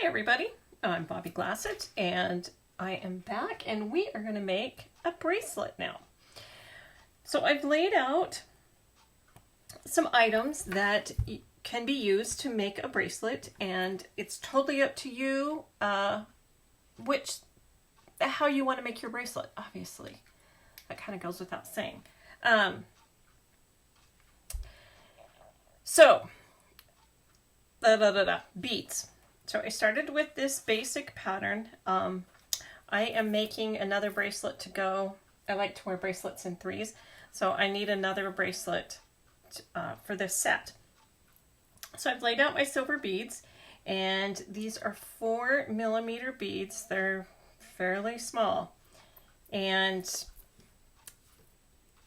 Hey everybody, I'm Bobby Glassett and I am back and we are going to make a bracelet now. So I've laid out some items that can be used to make a bracelet, and it's totally up to you how you want to make your bracelet, obviously. That kind of goes without saying. Beads. So I started with this basic pattern. I am making another bracelet to go. I like to wear bracelets in threes, so I need another bracelet for this set. So I've laid out my silver beads, and these are 4mm beads. They're fairly small, and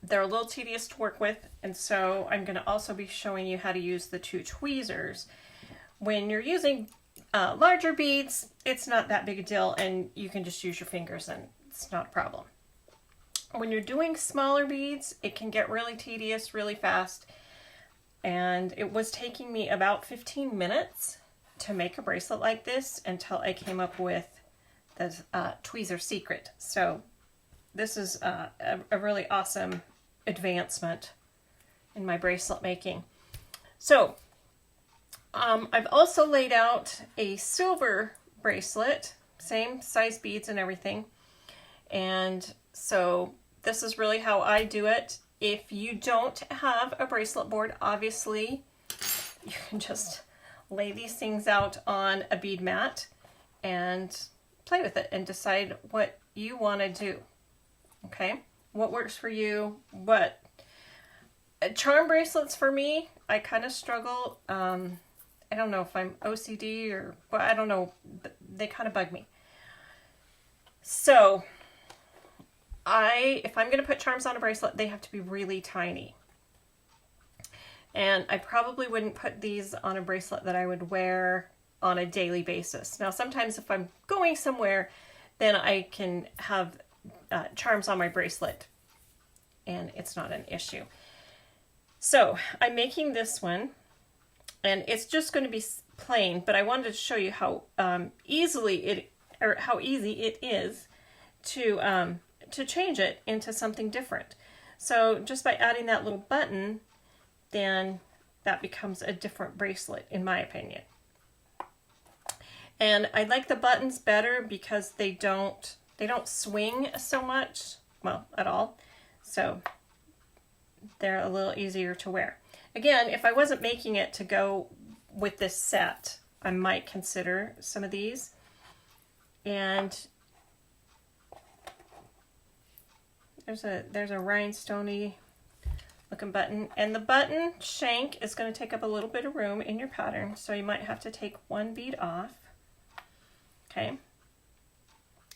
they're a little tedious to work with, and so I'm going to also be showing you how to use the 2 tweezers. When you're using larger beads, it's not that big a deal, and you can just use your fingers and it's not a problem. When you're doing smaller beads, it can get really tedious really fast, and it was taking me about 15 minutes to make a bracelet like this until I came up with the tweezer secret. So this is a really awesome advancement in my bracelet making. So I've also laid out a silver bracelet, same size beads and everything. And so this is really how I do it. If you don't have a bracelet board, obviously you can just lay these things out on a bead mat and play with it and decide what you want to do. Okay, what works for you? What charm bracelets for me, I kind of struggle. I don't know if I'm OCD or, well, I don't know, but they kind of bug me. So if I'm going to put charms on a bracelet, they have to be really tiny. And I probably wouldn't put these on a bracelet that I would wear on a daily basis. Now, sometimes if I'm going somewhere, then I can have charms on my bracelet and it's not an issue. So I'm making this one, and it's just going to be plain, but I wanted to show you how easy it is to change it into something different. So just by adding that little button, then that becomes a different bracelet, in my opinion. And I like the buttons better because they don't swing so much, well, at all. So they're a little easier to wear. Again, if I wasn't making it to go with this set, I might consider some of these. And there's a rhinestoney looking button, and the button shank is going to take up a little bit of room in your pattern, so you might have to take one bead off. Okay,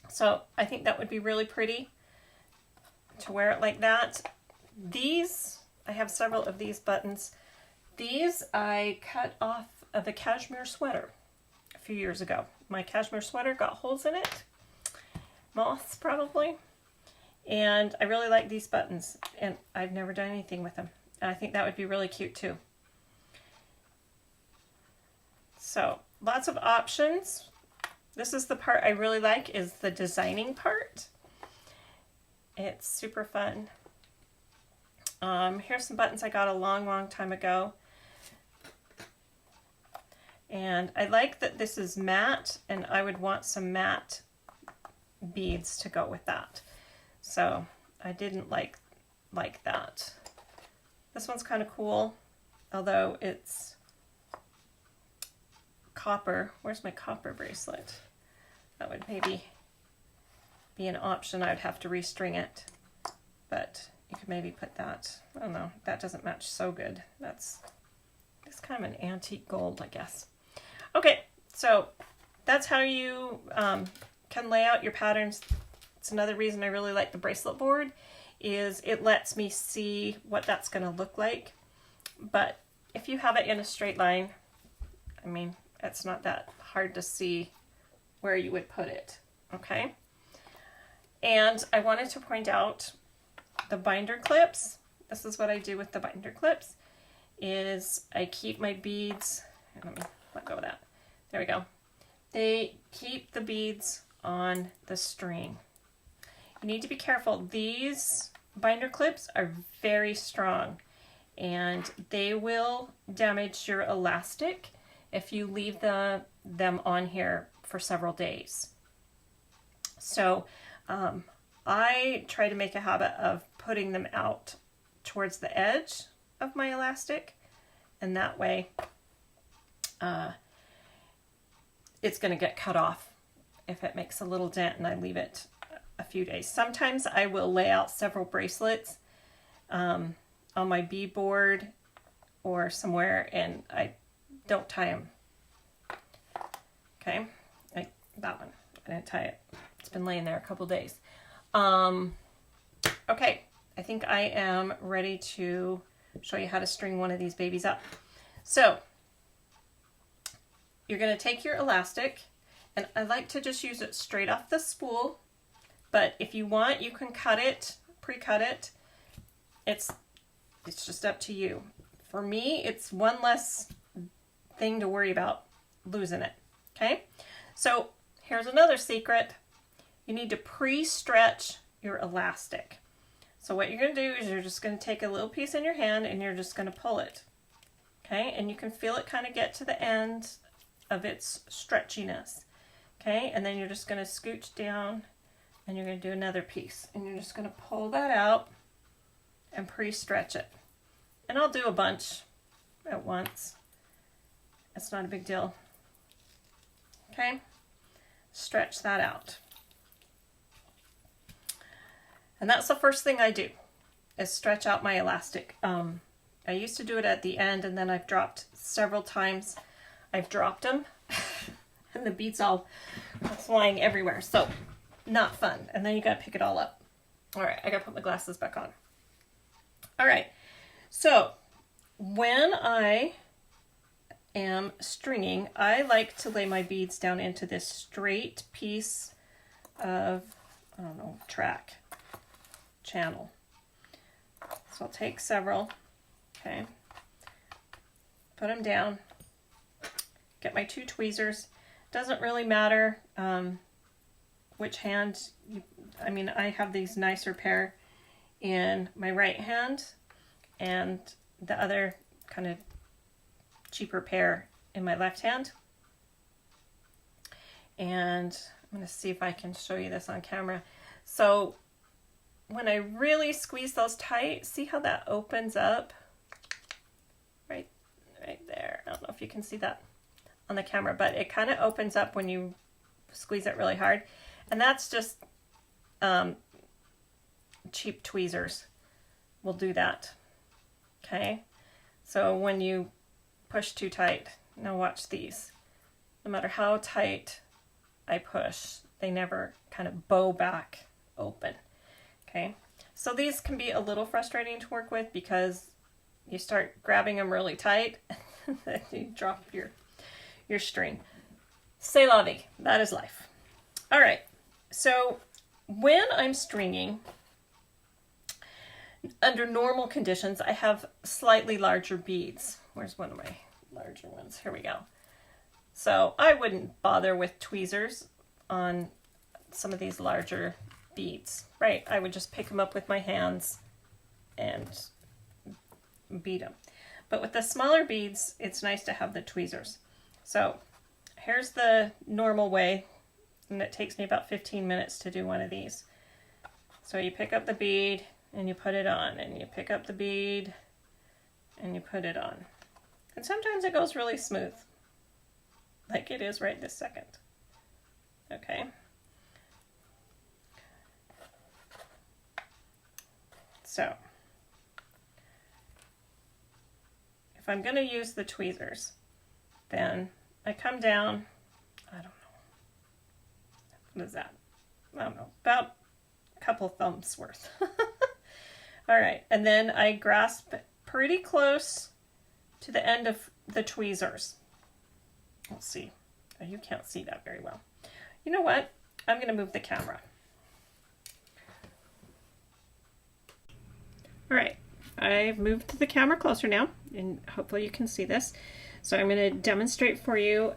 so I think that would be really pretty to wear it like that. These, I have several of these buttons. These I cut off of a cashmere sweater a few years ago. My cashmere sweater got holes in it, moths probably, and I really like these buttons, and I've never done anything with them. And I think that would be really cute too. So lots of options. This is the part I really like, is the designing part. It's super fun. Here's some buttons I got a long time ago. And I like that this is matte, and I would want some matte beads to go with that. So I didn't like that. This one's kind of cool, although it's copper. Where's my copper bracelet? That would maybe be an option. I would have to restring it, but you could maybe put that. I don't know. That doesn't match so good. It's kind of an antique gold, I guess. Okay, so that's how you can lay out your patterns. It's another reason I really like the bracelet board, is it lets me see what that's going to look like. But if you have it in a straight line, I mean, it's not that hard to see where you would put it. Okay. And I wanted to point out the binder clips. This is what I do with the binder clips, is I keep my beads, let me let go of that. There we go. they keep the beads on the string. You need to be careful. These binder clips are very strong and they will damage your elastic if you leave them on here for several days. So I try to make a habit of putting them out towards the edge of my elastic, and that way it's going to get cut off if it makes a little dent and I leave it a few days. Sometimes I will lay out several bracelets on my bead board or somewhere, and I don't tie them. Okay, like that one. I didn't tie it. It's been laying there a couple days. Okay, I think I am ready to show you how to string one of these babies up. So you're going to take your elastic, and I like to just use it straight off the spool, but if you want, you can cut it, pre-cut it. It's just up to you. For me, it's one less thing to worry about losing it. Okay, so here's another secret. You need to pre-stretch your elastic. So what you're going to do is you're just going to take a little piece in your hand and you're just going to pull it. Okay, and you can feel it kind of get to the end of its stretchiness. Okay, and then you're just going to scooch down and you're going to do another piece. And you're just going to pull that out and pre-stretch it. And I'll do a bunch at once. It's not a big deal. Okay, stretch that out. And that's the first thing I do, is stretch out my elastic. I used to do it at the end, and then I've dropped several times. I've dropped them, and the beads all flying everywhere. So, not fun. And then you gotta pick it all up. All right, I gotta put my glasses back on. All right, so when I am stringing, I like to lay my beads down into this straight piece of, I don't know, channel. So I'll take several, okay, put them down, get my 2 tweezers. Doesn't really matter which hand, I mean, I have these nicer pair in my right hand and the other kind of cheaper pair in my left hand. And I'm going to see if I can show you this on camera. So when I really squeeze those tight, see how that opens up? Right there. I don't know if you can see that on the camera, but it kind of opens up when you squeeze it really hard. And that's just cheap tweezers will do that. Okay? So when you push too tight, now watch these. No matter how tight I push, they never kind of bow back open. Okay, so these can be a little frustrating to work with because you start grabbing them really tight and then you drop your string. C'est la vie, that is life. All right, so when I'm stringing, under normal conditions, I have slightly larger beads. Where's one of my larger ones? Here we go. So I wouldn't bother with tweezers on some of these larger beads, right? I would just pick them up with my hands and beat them. But with the smaller beads, it's nice to have the tweezers. So here's the normal way, and it takes me about 15 minutes to do one of these. So you pick up the bead and you put it on, and you pick up the bead and you put it on. And sometimes it goes really smooth, like it is right this second. Okay. So, if I'm going to use the tweezers, then I come down, I don't know, what is that? I don't know, about a couple thumbs worth. All right, and then I grasp pretty close to the end of the tweezers. Let's see. Oh, you can't see that very well. You know what? I'm going to move the camera. All right, I've moved the camera closer now, and hopefully you can see this. So I'm going to demonstrate for you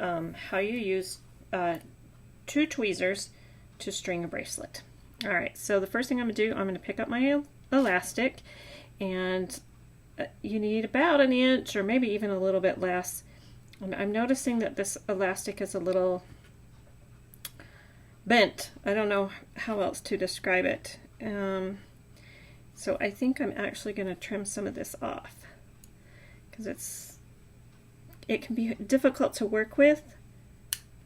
how you use 2 tweezers to string a bracelet. All right, so the first thing I'm gonna do, I'm gonna pick up my elastic, and you need about an inch or maybe even a little bit less. I'm noticing that this elastic is a little bent. I don't know how else to describe it. So I think I'm actually going to trim some of this off because it can be difficult to work with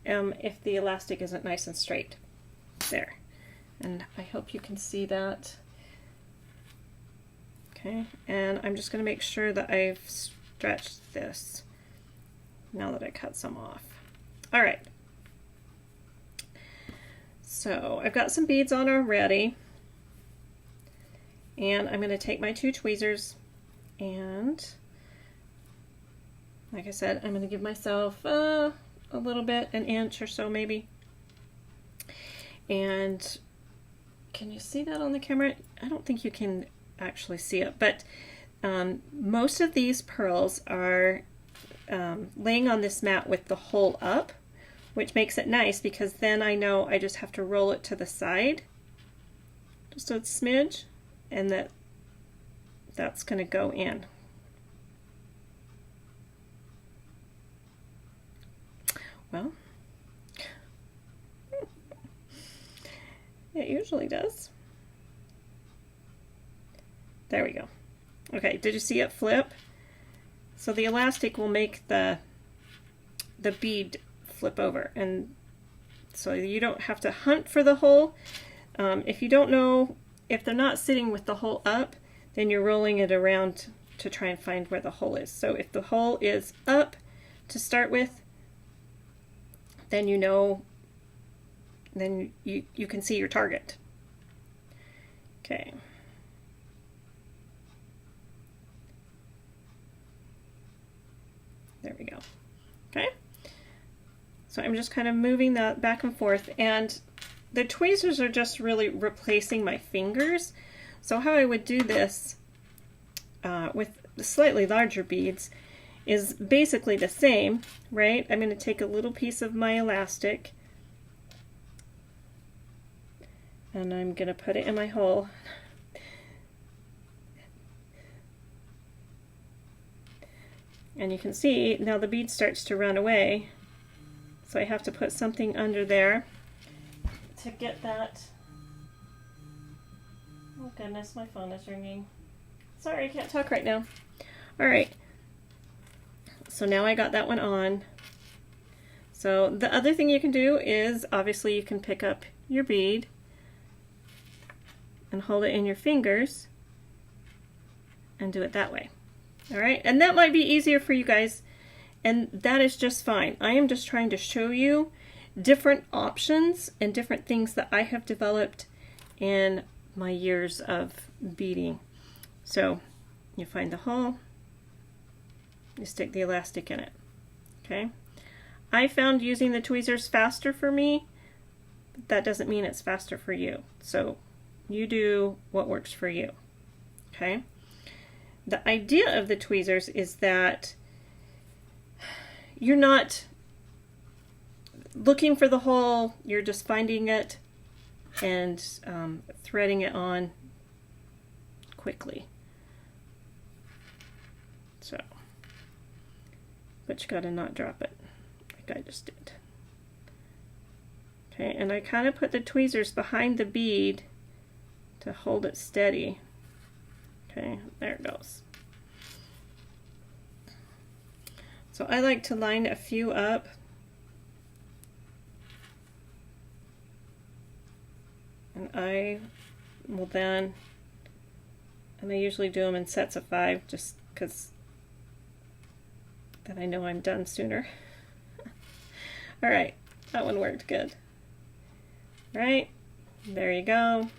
if the elastic isn't nice and straight. There. And I hope you can see that. Okay, and I'm just going to make sure that I've stretched this now that I cut some off. All right. So I've got some beads on already, and I'm going to take my 2 tweezers, and like I said, I'm going to give myself a little bit, an inch or so maybe. And can you see that on the camera? I don't think you can actually see it, but most of these pearls are laying on this mat with the hole up, which makes it nice because then I know I just have to roll it to the side just a smidge, and that's going to go in. Well, it usually does. There we go. Okay, did you see it flip? So the elastic will make the bead flip over, and so you don't have to hunt for the hole. If you don't know, if they're not sitting with the hole up, then you're rolling it around to try and find where the hole is. So if the hole is up to start with, then you know, then you can see your target. Okay. There we go. Okay. So I'm just kind of moving that back and forth, and the tweezers are just really replacing my fingers. So how I would do this with the slightly larger beads is basically the same, right? I'm going to take a little piece of my elastic and I'm going to put it in my hole. And you can see now the bead starts to run away, so I have to put something under there to get that. Oh goodness, my phone is ringing. Sorry, I can't talk right now. All right, so now I got that one on. So the other thing you can do is obviously you can pick up your bead and hold it in your fingers and do it that way. All right, and that might be easier for you guys, and that is just fine. I am just trying to show you different options and different things that I have developed in my years of beading. So you find the hole, you stick the elastic in it. Okay, I found using the tweezers faster for me, but that doesn't mean it's faster for you. So you do what works for you. Okay. The idea of the tweezers is that you're not looking for the hole, you're just finding it and threading it on quickly. So, but you gotta not drop it like I just did. Okay, and I kind of put the tweezers behind the bead to hold it steady. Okay, there it goes. So I like to line a few up. And I will then, and I usually do them in sets of 5 just because then I know I'm done sooner. All right, that one worked good. Right, there you go.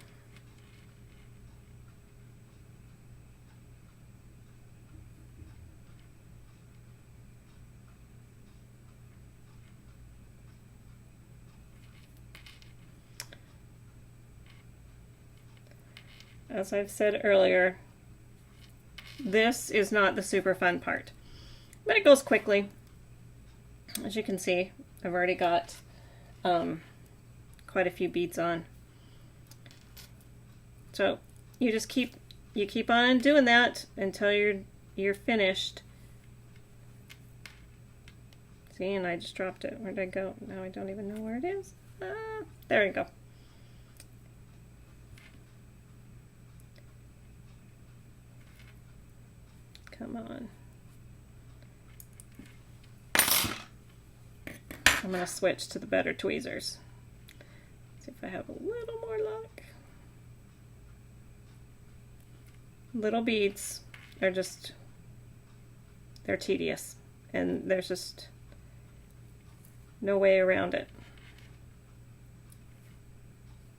As I've said earlier, this is not the super fun part, but it goes quickly. As you can see, I've already got quite a few beads on. So you just keep on doing that until you're finished. See, and I just dropped it. Where'd I go? Now I don't even know where it is. There we go. Come on. I'm going to switch to the better tweezers. See if I have a little more luck. Little beads are just, they're tedious, and there's just no way around it.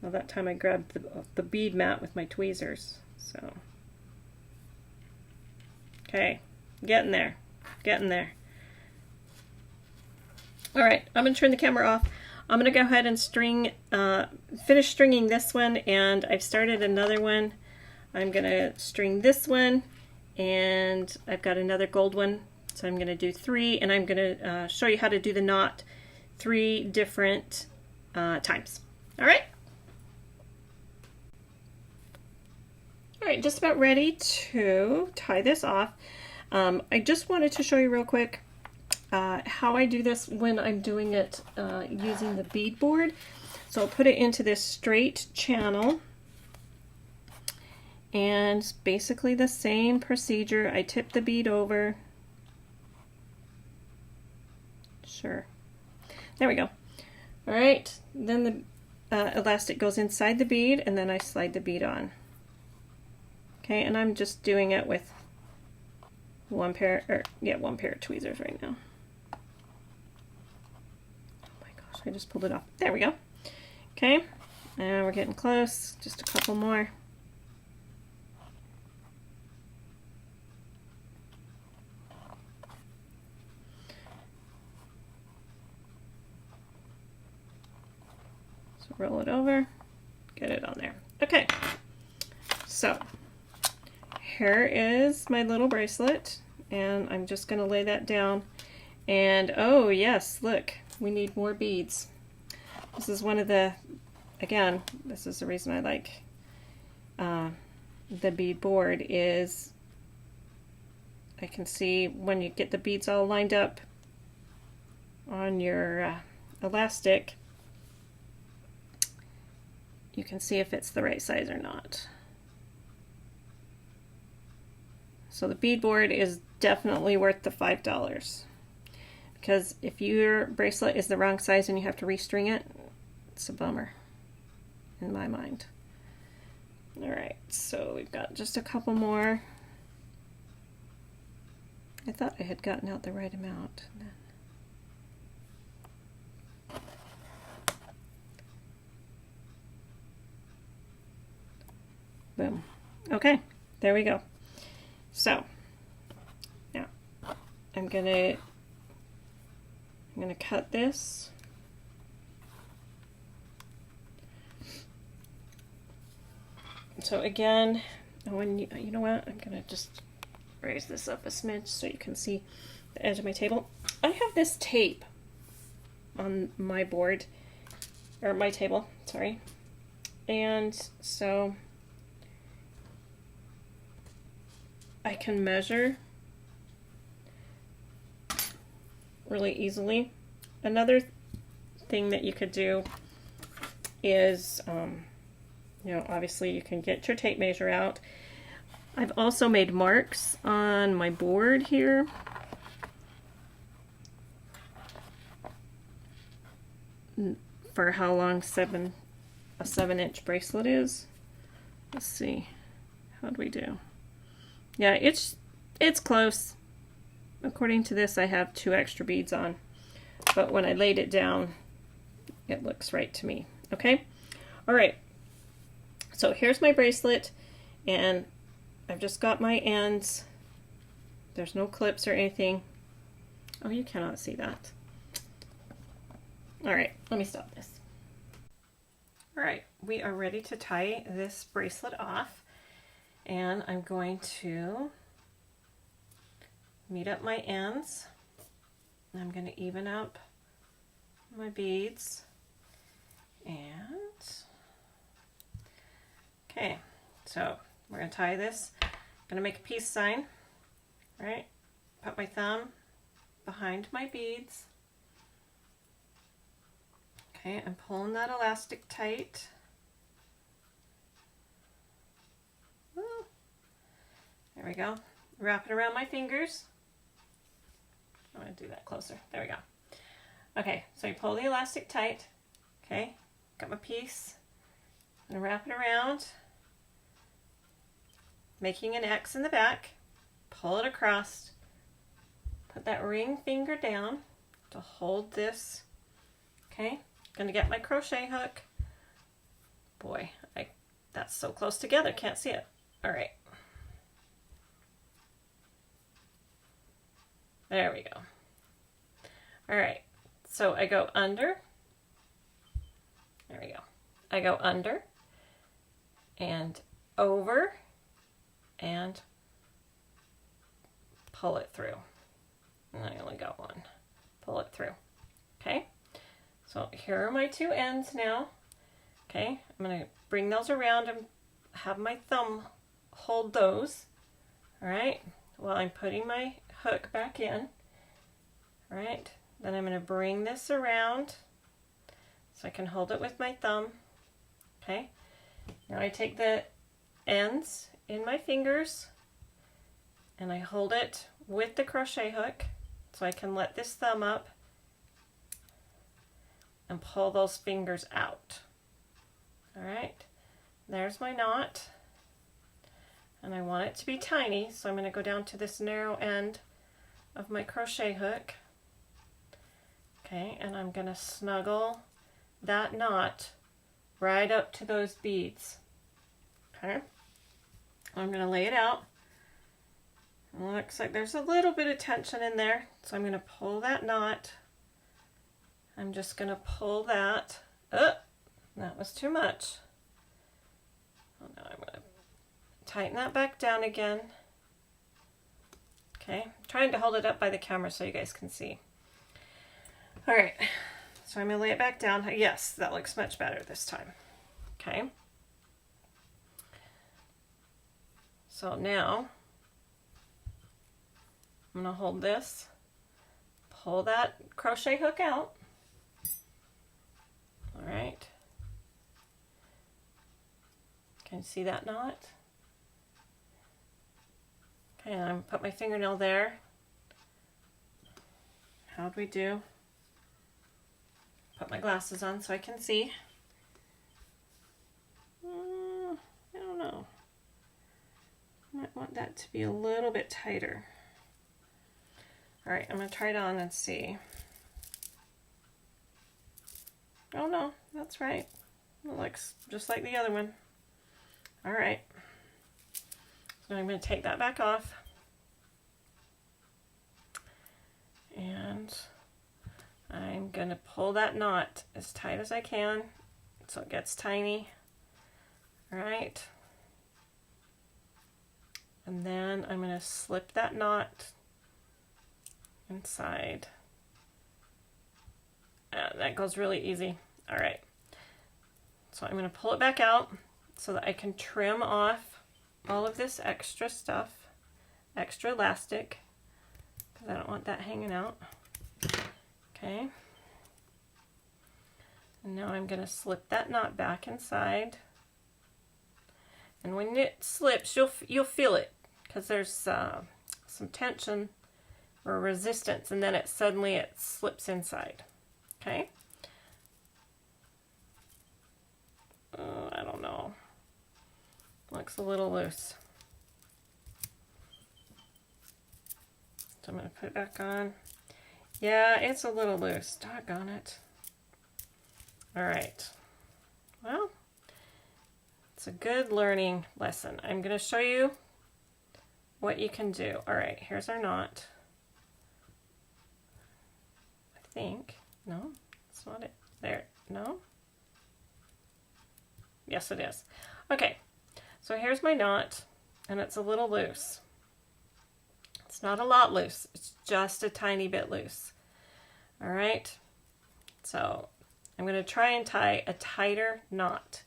Well, that time I grabbed the bead mat with my tweezers, so. Okay, getting there, getting there. All right, I'm gonna turn the camera off. I'm gonna go ahead and finish stringing this one, and I've started another one. I'm gonna string this one, and I've got another gold one, so I'm gonna do 3, and I'm gonna show you how to do the knot 3 different times. All right? All right, just about ready to tie this off. I just wanted to show you real quick how I do this when I'm doing it using the bead board. So I'll put it into this straight channel, and basically the same procedure. I tip the bead over. Sure. There we go. All right, then the elastic goes inside the bead, and then I slide the bead on. Okay, and I'm just doing it with one pair of tweezers right now. Oh my gosh, I just pulled it off. There we go. Okay, and we're getting close. Just a couple more. So roll it over, get it on there. Okay, so here is my little bracelet, and I'm just going to lay that down. And oh yes, look, we need more beads. This is one of the, again, this is the reason I like the bead board, is I can see when you get the beads all lined up on your elastic, you can see if it's the right size or not. So the bead board is definitely worth the $5, because if your bracelet is the wrong size and you have to restring it, it's a bummer in my mind. All right, so we've got just a couple more. I thought I had gotten out the right amount. Boom. Okay, there we go. So now I'm gonna cut this. So again, when you know what, I'm gonna just raise this up a smidge so you can see the edge of my table. I have this tape on my board, or my table, sorry, and so I can measure really easily. Another thing that you could do is, you know, obviously you can get your tape measure out. I've also made marks on my board here. For how long a 7-inch bracelet is. Let's see, how'd we do? Yeah, it's close. According to this, I have 2 extra beads on, but when I laid it down, it looks right to me. Okay? All right. So here's my bracelet, and I've just got my ends. There's no clips or anything. Oh, you cannot see that. All right, let me stop this. All right, we are ready to tie this bracelet off. And I'm going to meet up my ends. I'm going to even up my beads. And okay, so we're going to tie this. I'm going to make a peace sign, right? Put my thumb behind my beads. Okay, I'm pulling that elastic tight. Ooh. There we go. Wrap it around my fingers. I'm going to do that closer. There we go. Okay, so you pull the elastic tight. Okay, got my piece. I'm going to wrap it around, making an X in the back. Pull it across. Put that ring finger down to hold this. Okay, going to get my crochet hook. Boy, that's so close together, can't see it. All right. There we go. All right, so I go under. There we go. I go under and over and pull it through. And I only got one. Pull it through. Okay, so here are my two ends now. Okay, I'm going to bring those around and have my thumb hold those. All right, while I'm putting my hook back in. All right, then I'm going to bring this around so I can hold it with my thumb. Okay, now I take the ends in my fingers and I hold it with the crochet hook so I can let this thumb up and pull those fingers out. All right, there's my knot. And I want it to be tiny, so I'm going to go down to this narrow end of my crochet hook. Okay, and I'm going to snuggle that knot right up to those beads. Okay, I'm going to lay it out. It looks like there's a little bit of tension in there, so I'm going to pull that knot. I'm just going to pull that. Oh, that was too much. Oh, no, I'm going to tighten that back down again. Okay, I'm trying to hold it up by the camera so you guys can see. All right, so I'm going to lay it back down. Yes, that looks much better this time. Okay. So now I'm going to hold this, pull that crochet hook out. All right. Can you see that knot? Okay, and I'm going to put my fingernail there. How'd we do? Put my glasses on so I can see. I don't know. Might want that to be a little bit tighter. All right, I'm going to try it on and see. Oh no, that's right. It looks just like the other one. All right. So I'm going to take that back off. And I'm going to pull that knot as tight as I can so it gets tiny. All right. And then I'm going to slip that knot inside. That goes really easy. All right. So I'm going to pull it back out so that I can trim off all of this extra stuff, extra elastic, because I don't want that hanging out. Okay. And now I'm going to slip that knot back inside. And when it slips, you'll feel it, because there's some tension or resistance, and then it slips inside. Okay. I don't know. Looks a little loose. So I'm going to put it back on. Yeah, it's a little loose. Doggone it. All right. Well, it's a good learning lesson. I'm going to show you what you can do. All right, here's our knot. I think. No, it's not it. There. No? Yes, it is. Okay, so here's my knot, and it's a little loose. It's not a lot loose. It's just a tiny bit loose. All right, so I'm going to try and tie a tighter knot.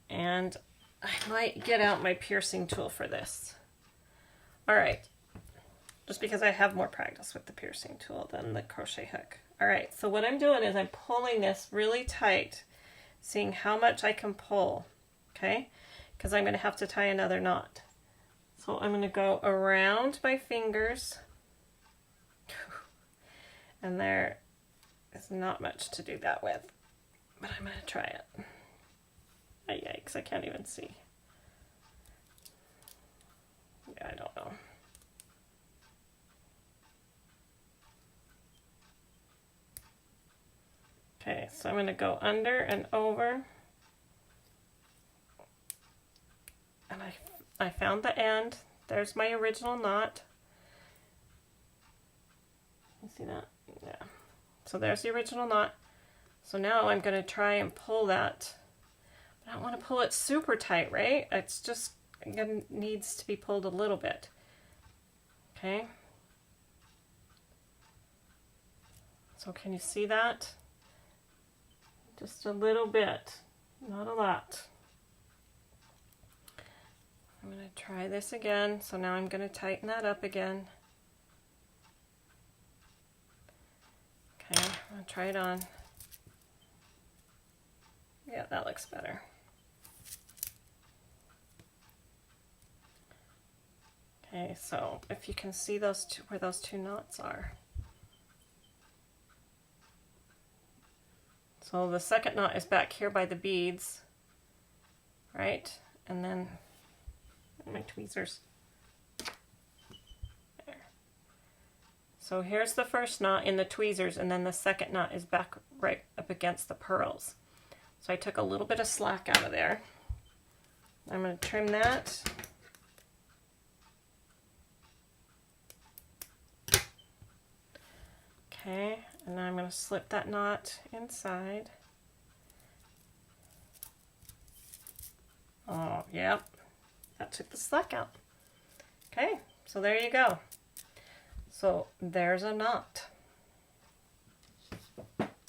And I might get out my piercing tool for this. All right, just because I have more practice with the piercing tool than the crochet hook. All right, so what I'm doing is I'm pulling this really tight, seeing how much I can pull, okay? Because I'm going to have to tie another knot. So I'm going to go around my fingers, and there is not much to do that with, but I'm going to try it. Oh, yikes, I can't even see. Yeah, I don't know. Okay, so I'm going to go under and over. And I found the end. There's my original knot. You see that? Yeah. So there's the original knot. So now I'm going to try and pull that. But I don't want to pull it super tight, right? It's just needs to be pulled a little bit. Okay. So can you see that? Just a little bit, not a lot. I'm going to try this again. So now I'm going to tighten that up again. Okay, I'm going to try it on. Yeah, that looks better. Okay, so if you can see those two, where those two knots are. So the second knot is back here by the beads, right? And then my tweezers. There. So here's the first knot in the tweezers, and then the second knot is back right up against the pearls. So I took a little bit of slack out of there. I'm going to trim that. Okay, and then I'm going to slip that knot inside. Oh, yep, that took the slack out. Okay, so there you go. So there's a knot.